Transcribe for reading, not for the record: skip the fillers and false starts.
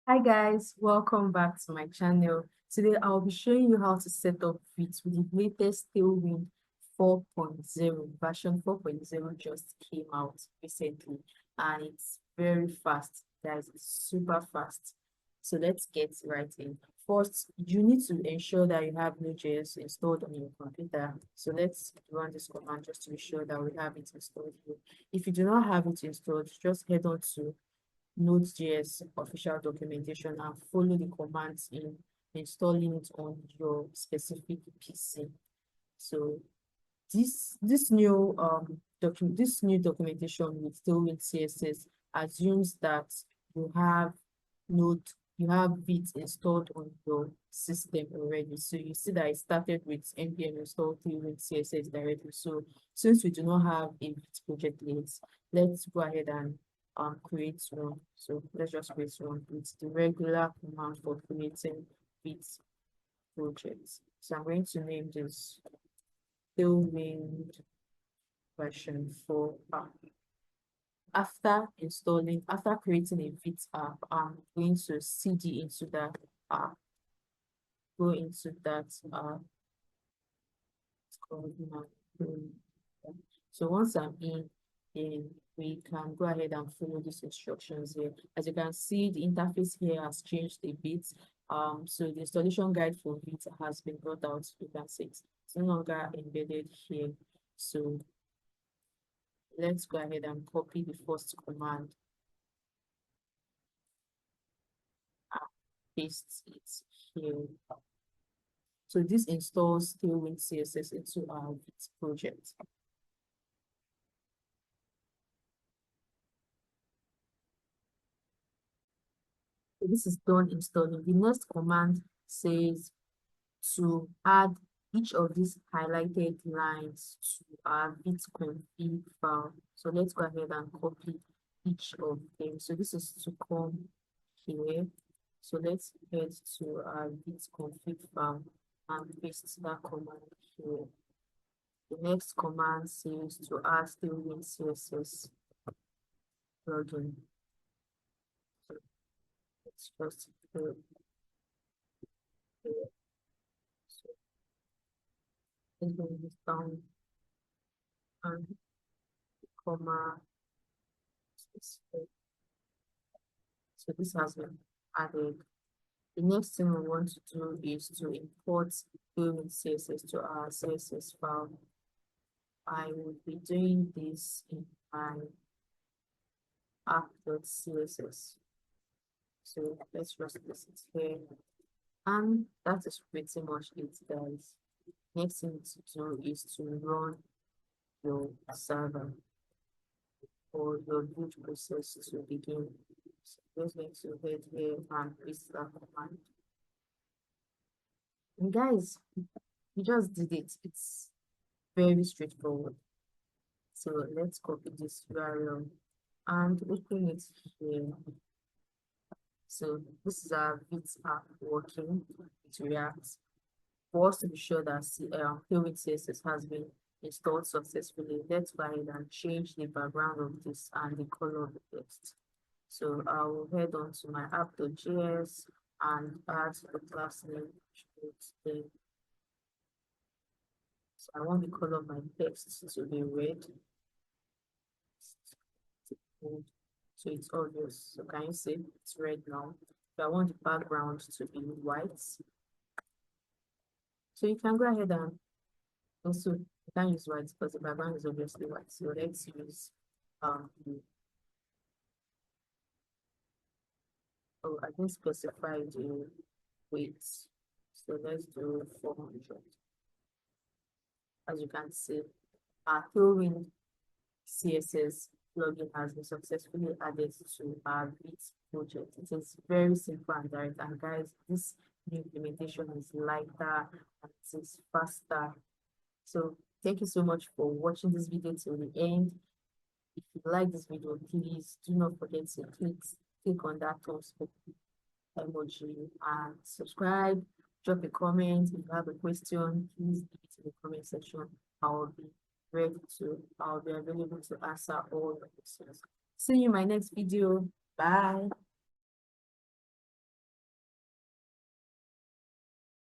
Hi guys, welcome back to my channel. Today I'll be showing you how to set up Vite with the latest Tailwind 4.0. Version 4.0 just came out recently and it's very fast, guys. It's super fast. So let's get right in. First, you need to ensure that you have Node.js installed on your computer. So let's run this command just to be sure that we have it installed here. If you do not have it installed, just head on to Node.js official documentation and follow the commands in installing it on your specific PC. So this new documentation with Tailwind CSS assumes that you have Node you have Vite installed on your system already. So you see that I started with npm install Tailwind CSS directly. So since we do not have a Vite project yet, let's go ahead and create one. So let's just create one with the regular command for creating Vite projects. So I'm going to name this Tailwind version 4 app. After creating a Vite app, I'm going to cd into that app, go into that it's called so once I'm in, then we can go ahead and follow these instructions here. As you can see, the interface here has changed a bit. So the installation guide for Vite has been brought out. You can see it's no longer embedded here. So let's go ahead and copy the first command and paste it here. So this installs Tailwind CSS into our Vite project. So this is done installing. The next command says to add each of these highlighted lines to our vite.config file. So let's go ahead and copy each of them. So this is to come here. So let's head to our vite.config file and paste that command here. The next command says to add Tailwind CSS plugin. So let's just put here. So let's bring this down and comma. So this has been added. The next thing we want to do is to import Tailwind CSS to our CSS file. I will be doing this in my app.css. So let's just place it here. And that is pretty much it, guys. Next thing to do is to run your server or your boot process to begin. So just going to head here and paste that command. And guys, you just did it. It's very straightforward. So let's copy this URL and open it here. So this is our Vite app working with React. For us to be sure that Tailwind CSS has been installed successfully, let's go ahead and change the background of this and the color of the text. So I will head on to my app.js and add the class name. So I want the color of my text to be red. So it's obvious. So can you see it's red now? So I want the background to be white. So you can go ahead and also you can use white because the background is obviously white. So let's use oh, I didn't specify the weight. So let's do 400. As you can see, our Tailwind CSS plugin has been successfully added to our Vite project. It is very simple and direct. And guys, this new implementation is lighter and it is faster. So thank you so much for watching this video till the end. If you like this video, please do not forget to click on that thumbs up emoji and subscribe. Drop a comment. If you have a question, please leave it in the comment section. I'll be available to answer all your questions. See you in my next video. Bye.